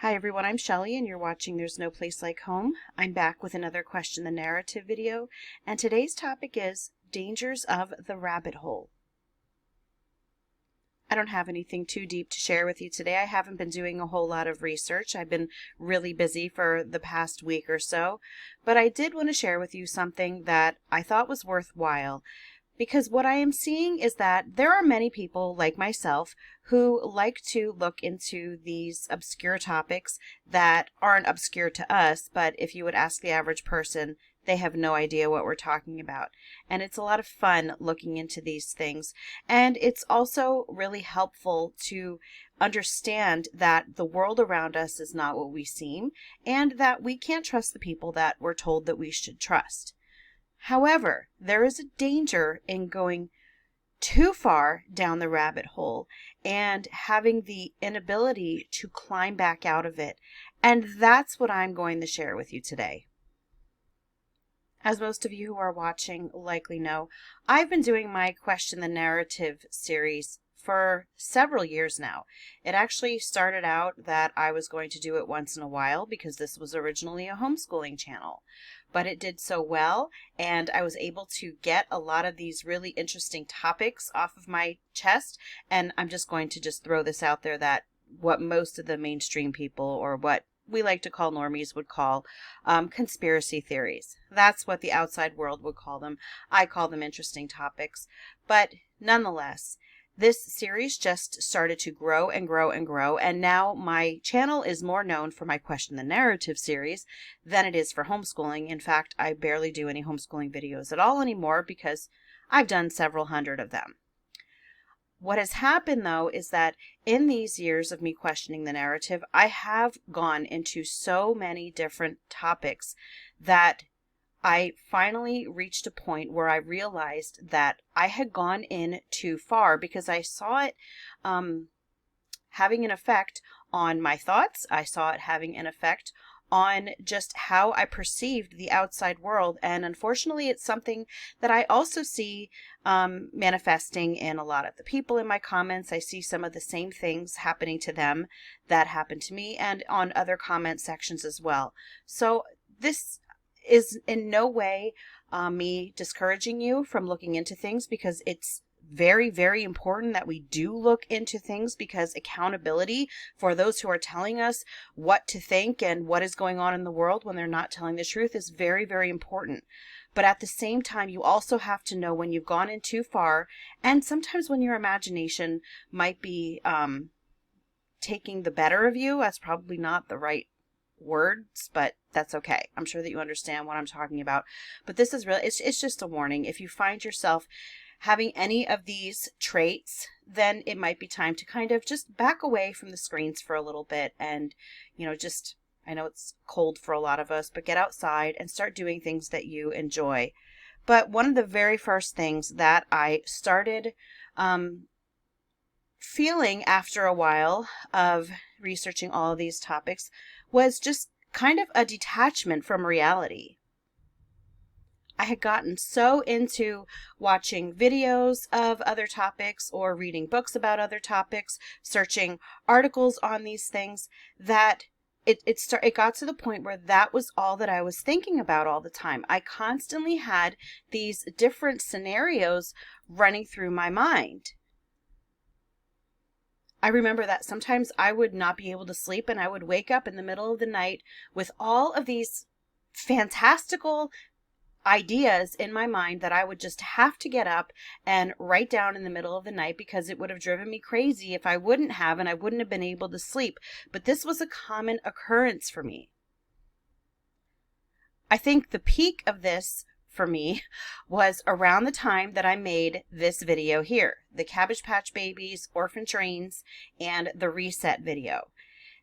Hi everyone, I'm Shelly and you're watching There's No Place Like Home. I'm back with another Question the Narrative video, and today's topic is Dangers of the Rabbit Hole. I don't have anything too deep to share with you today. I haven't been doing a whole lot of research. I've been really busy for the past week or so, but I did want to share with you something that I thought was worthwhile. Because what I am seeing is that there are many people like myself who like to look into these obscure topics that aren't obscure to us, but if you would ask the average person, they have no idea what we're talking about. And it's a lot of fun looking into these things. And it's also really helpful to understand that the world around us is not what we seem, and that we can't trust the people that we're told that we should trust. However, there is a danger in going too far down the rabbit hole and having the inability to climb back out of it. And that's what I'm going to share with you today. As most of you who are watching likely know, I've been doing my Question the Narrative series for several years now. It actually started out that I was going to do it once in a while because this was originally a homeschooling channel. But it did so well, and I was able to get a lot of these really interesting topics off of my chest, and I'm just going to throw this out there that what most of the mainstream people, or what we like to call normies, would call conspiracy theories. That's what the outside world would call them. I call them interesting topics. But nonetheless, this series just started to grow and grow and grow, and now my channel is more known for my Question the Narrative series than it is for homeschooling. In fact, I barely do any homeschooling videos at all anymore because I've done several hundred of them. What has happened, though, is that in these years of me questioning the narrative, I have gone into so many different topics that I finally reached a point where I realized that I had gone in too far because I saw it having an effect on my thoughts. I saw it having an effect on just how I perceived the outside world. And unfortunately, it's something that I also see manifesting in a lot of the people in my comments. I see some of the same things happening to them that happened to me, and on other comment sections as well. So this is in no way me discouraging you from looking into things, because it's very, very important that we do look into things, because accountability for those who are telling us what to think and what is going on in the world when they're not telling the truth is very, very important. But at the same time, you also have to know when you've gone in too far, and sometimes when your imagination might be taking the better of you. That's probably not the right words, but that's okay. I'm sure that you understand what I'm talking about. But this is really, it's just a warning. If you find yourself having any of these traits, then it might be time to kind of just back away from the screens for a little bit and, just, I know it's cold for a lot of us, but get outside and start doing things that you enjoy. But one of the very first things that I started feeling after a while of researching all of these topics was just kind of a detachment from reality. I had gotten so into watching videos of other topics or reading books about other topics, searching articles on these things, that it got to the point where that was all that I was thinking about all the time. I constantly had these different scenarios running through my mind. I remember that sometimes I would not be able to sleep, and I would wake up in the middle of the night with all of these fantastical ideas in my mind that I would just have to get up and write down in the middle of the night, because it would have driven me crazy if I wouldn't have, and I wouldn't have been able to sleep. But this was a common occurrence for me. I think the peak of this for me was around the time that I made this video here, the Cabbage Patch Babies, Orphan Trains, and the Reset video.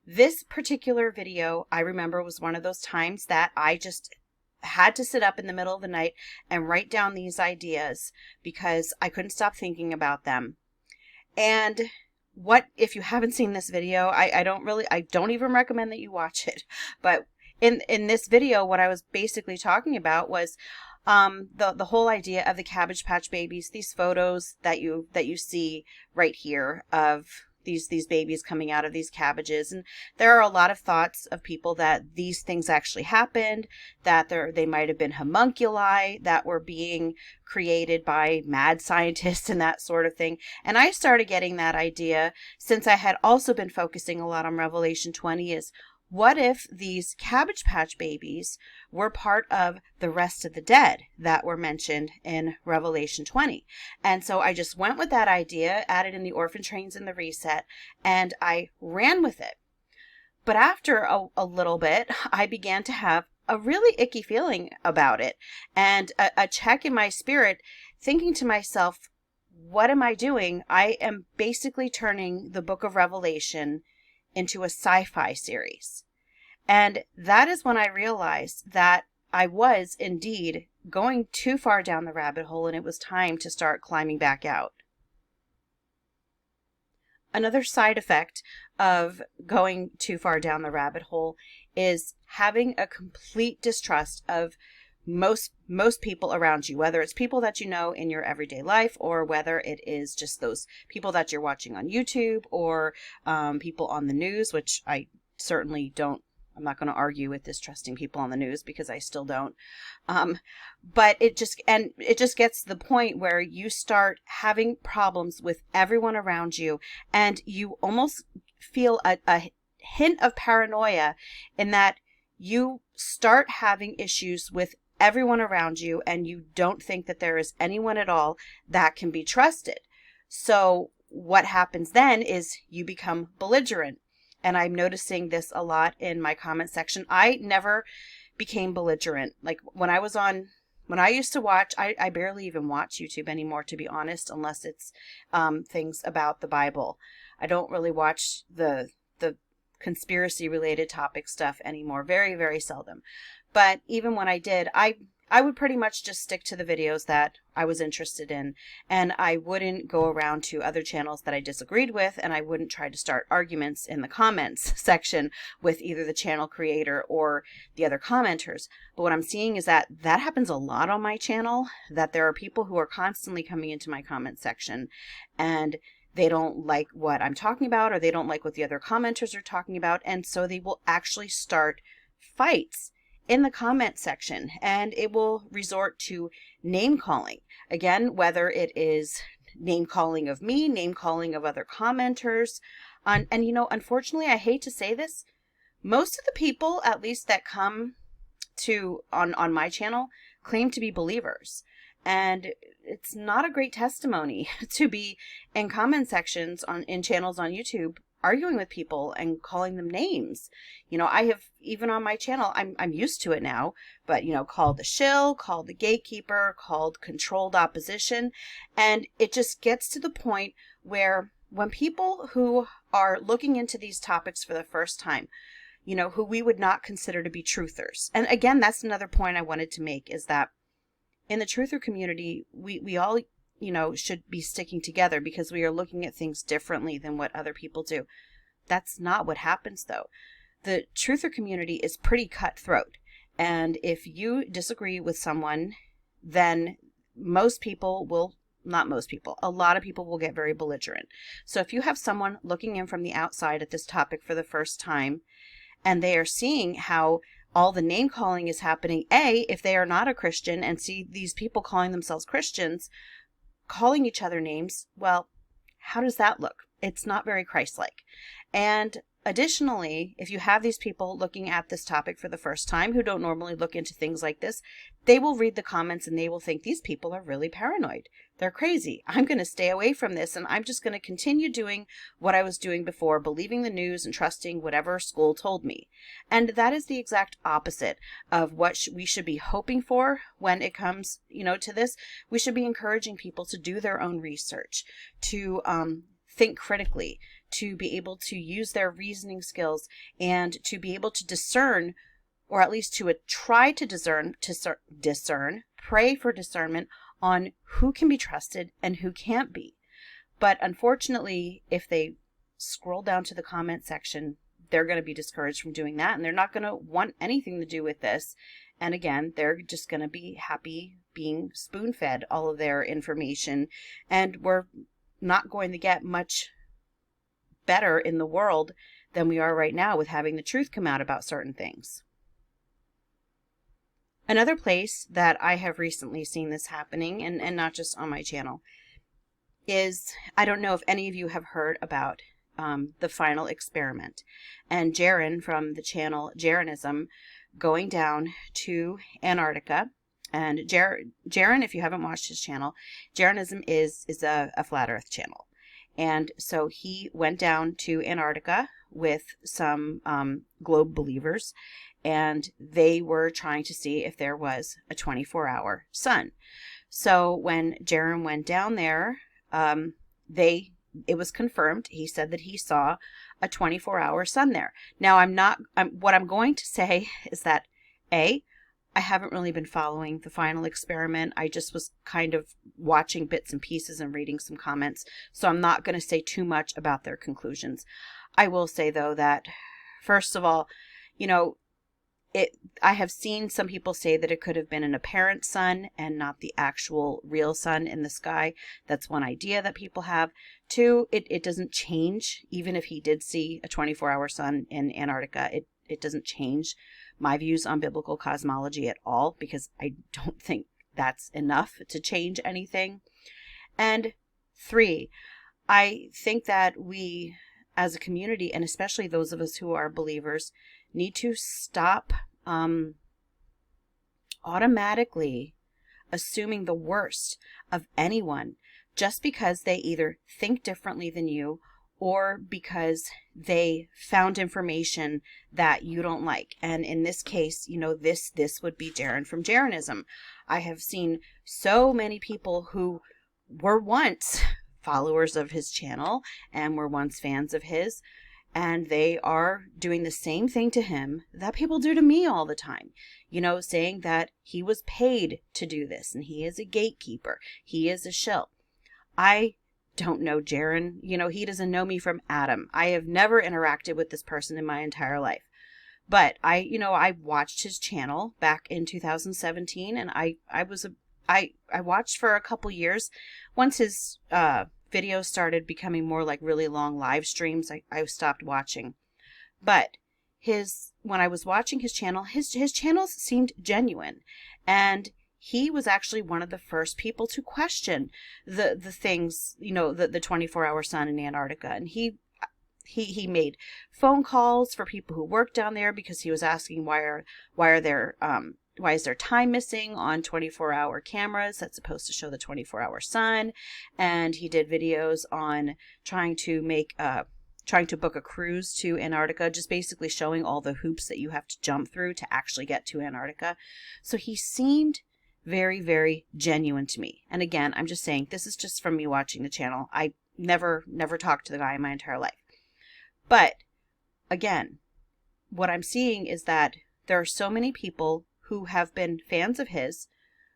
This particular video, I remember, was one of those times that I just had to sit up in the middle of the night and write down these ideas because I couldn't stop thinking about them. And if you haven't seen this video, I don't even recommend that you watch it. But in this video, what I was basically talking about was the whole idea of the Cabbage Patch Babies, these photos that you see right here of these babies coming out of these cabbages. And there are a lot of thoughts of people that these things actually happened, that they might have been homunculi that were being created by mad scientists and that sort of thing. And I started getting that idea since I had also been focusing a lot on Revelation 20 is, what if these Cabbage Patch babies were part of the rest of the dead that were mentioned in Revelation 20? And so I just went with that idea, added in the orphan trains and the reset, and I ran with it. But after a little bit, I began to have a really icky feeling about it, and a check in my spirit, thinking to myself, what am I doing? I am basically turning the book of Revelation into a sci-fi series. And that is when I realized that I was indeed going too far down the rabbit hole, and it was time to start climbing back out. Another side effect of going too far down the rabbit hole is having a complete distrust of most people around you, whether it's people that you know in your everyday life, or whether it is just those people that you're watching on YouTube, or people on the news, which I certainly don't. I'm not going to argue with distrusting people on the news, because I still don't. But it just gets to the point where you start having problems with everyone around you, and you almost feel a hint of paranoia in that you start having issues with everyone around you, and you don't think that there is anyone at all that can be trusted. So what happens then is you become belligerent. And I'm noticing this a lot in my comment section. I never became belligerent. Like when I used to watch, I barely even watch YouTube anymore, to be honest, unless it's things about the Bible. I don't really watch the conspiracy related topic stuff anymore. Very, very seldom. But even when I did, I would pretty much just stick to the videos that I was interested in, and I wouldn't go around to other channels that I disagreed with, and I wouldn't try to start arguments in the comments section with either the channel creator or the other commenters. But what I'm seeing is that happens a lot on my channel, that there are people who are constantly coming into my comment section, and they don't like what I'm talking about, or they don't like what the other commenters are talking about, and so they will actually start fights in the comment section, and it will resort to name calling. Again, whether it is name calling of me, name calling of other commenters. And unfortunately, I hate to say this, most of the people, at least that come to on my channel, claim to be believers. And it's not a great testimony to be in comment sections in channels on YouTube arguing with people and calling them names. I have, even on my channel, I'm used to it now, but called the shill, called the gatekeeper, called controlled opposition. And it just gets to the point where when people who are looking into these topics for the first time, who we would not consider to be truthers. And again, that's another point I wanted to make, is that in the truther community, we all should be sticking together because we are looking at things differently than what other people do. That's not what happens, though. The truther community is pretty cutthroat. And if you disagree with someone, then a lot of people will get very belligerent. So if you have someone looking in from the outside at this topic for the first time, and they are seeing how all the name calling is happening, if they are not a Christian and see these people calling themselves Christians, calling each other names, well, how does that look? It's not very Christ-like. And additionally, if you have these people looking at this topic for the first time who don't normally look into things like this, they will read the comments and they will think these people are really paranoid. They're crazy. I'm going to stay away from this, and I'm just going to continue doing what I was doing before, believing the news and trusting whatever school told me. And that is the exact opposite of what we should be hoping for when it comes, to this. We should be encouraging people to do their own research, to think critically, to be able to use their reasoning skills, and to be able to discern, or at least to try to discern, pray for discernment on who can be trusted and who can't be. But unfortunately, if they scroll down to the comment section, they're going to be discouraged from doing that, and they're not going to want anything to do with this. And again, they're just going to be happy being spoon-fed all of their information, and we're not going to get much better in the world than we are right now with having the truth come out about certain things. Another place that I have recently seen this happening, and not just on my channel, is, I don't know if any of you have heard about the final experiment, and Jaren from the channel Jarenism going down to Antarctica. And Jaren, if you haven't watched his channel, Jarenism is a flat earth channel. And so he went down to Antarctica with some globe believers, and they were trying to see if there was a 24-hour sun. So when Jaren went down there, it was confirmed. He said that he saw a 24-hour sun there. Now, what I'm going to say is that, I haven't really been following the final experiment. I just was kind of watching bits and pieces and reading some comments. So I'm not going to say too much about their conclusions. I will say, though, that first of all, I have seen some people say that it could have been an apparent sun and not the actual real sun in the sky. That's one idea that people have. Two, it doesn't change. Even if he did see a 24-hour sun in Antarctica, it doesn't change my views on biblical cosmology at all, because I don't think that's enough to change anything. And three, I think that we as a community, and especially those of us who are believers, need to stop automatically assuming the worst of anyone just because they either think differently than you or because they found information that you don't like. And in this case, this would be Jaren from Jarenism. I have seen so many people who were once followers of his channel and were once fans of his, and they are doing the same thing to him that people do to me all the time, saying that he was paid to do this and he is a gatekeeper, he is a shill. I don't know Jaren. He doesn't know me from Adam. I have never interacted with this person in my entire life. But I watched his channel back in 2017, and I watched for a couple years. Once his videos started becoming more like really long live streams, I stopped watching. But when I was watching his channel, his channels seemed genuine, and he was actually one of the first people to question the things, the 24-hour sun in Antarctica. And he made phone calls for people who worked down there because he was asking why is there time missing on 24-hour cameras that's supposed to show the 24-hour sun. And he did videos on trying to book a cruise to Antarctica, just basically showing all the hoops that you have to jump through to actually get to Antarctica. So he seemed very, very genuine to me. And again, I'm just saying, this is just from me watching the channel. I never talked to the guy in my entire life. But again, what I'm seeing is that there are so many people who have been fans of his,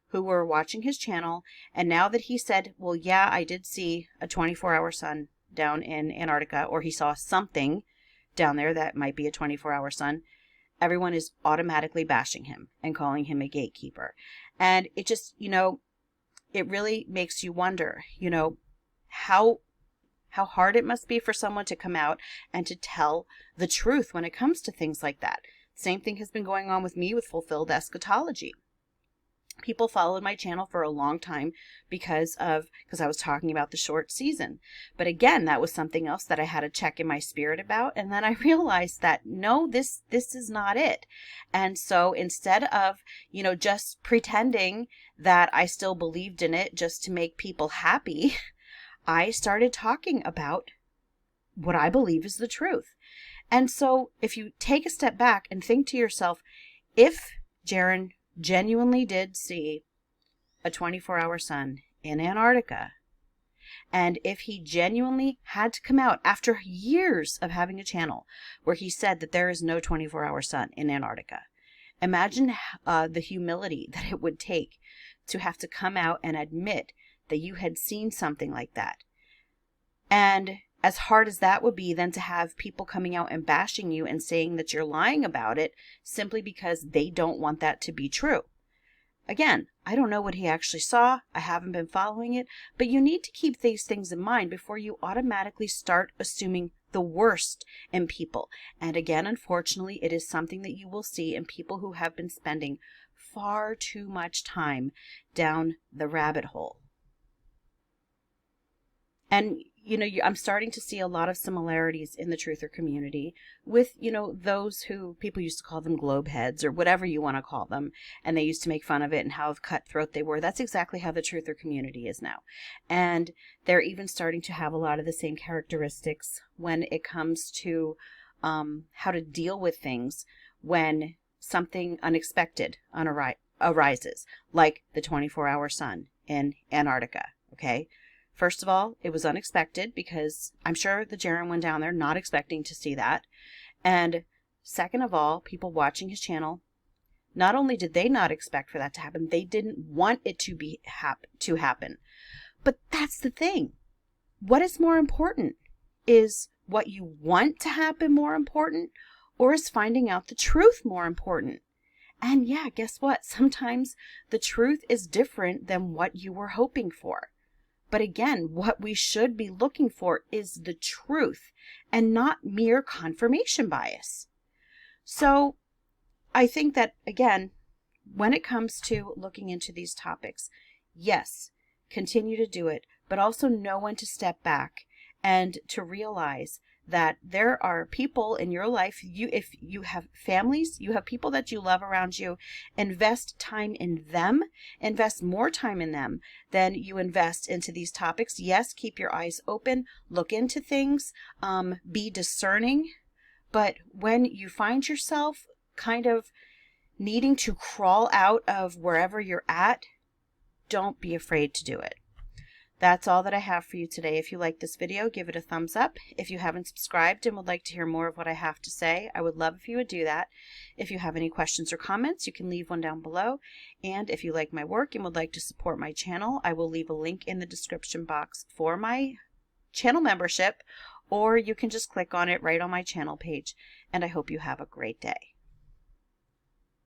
who were watching his channel, and now that he said, well, yeah, I did see a 24-hour sun down in Antarctica, or he saw something down there that might be a 24-hour sun, everyone is automatically bashing him and calling him a gatekeeper. And it just, it really makes you wonder, how hard it must be for someone to come out and to tell the truth when it comes to things like that. Same thing has been going on with me with fulfilled eschatology. People followed my channel for a long time because I was talking about the short season. But again, that was something else that I had to check in my spirit about. And then I realized that no, this is not it. And so instead of, just pretending that I still believed in it just to make people happy, I started talking about what I believe is the truth. And so if you take a step back and think to yourself, if Jaren genuinely did see a 24-hour sun in Antarctica, and if he genuinely had to come out after years of having a channel where he said that there is no 24-hour sun in Antarctica, imagine the humility that it would take to have to come out and admit that you had seen something like that. And as hard as that would be, then to have people coming out and bashing you and saying that you're lying about it simply because they don't want that to be true. Again, I don't know what he actually saw. I haven't been following it, but you need to keep these things in mind before you automatically start assuming the worst in people. And again, unfortunately, it is something that you will see in people who have been spending far too much time down the rabbit hole. And, I'm starting to see a lot of similarities in the truther community with, those who people used to call them globe heads or whatever you want to call them. And they used to make fun of it and how cutthroat they were. That's exactly how the truther community is now. And they're even starting to have a lot of the same characteristics when it comes to how to deal with things when something unexpected arises, like the 24-hour sun in Antarctica, okay? First of all, it was unexpected because I'm sure the Jaren went down there not expecting to see that. And second of all, people watching his channel, not only did they not expect for that to happen, they didn't want it to happen. But that's the thing. What is more important? Is what you want to happen more important, or is finding out the truth more important? And yeah, guess what? Sometimes the truth is different than what you were hoping for. But again, what we should be looking for is the truth and not mere confirmation bias. So I think that, again, when it comes to looking into these topics, yes, continue to do it, but also know when to step back and to realize that there are people in your life, if you have families, you have people that you love around you, invest time in them, invest more time in them than you invest into these topics. Yes, keep your eyes open, look into things, be discerning, but when you find yourself kind of needing to crawl out of wherever you're at, don't be afraid to do it. That's all that I have for you today. If you like this video, give it a thumbs up. If you haven't subscribed and would like to hear more of what I have to say, I would love if you would do that. If you have any questions or comments, you can leave one down below. And if you like my work and would like to support my channel, I will leave a link in the description box for my channel membership, or you can just click on it right on my channel page. And I hope you have a great day.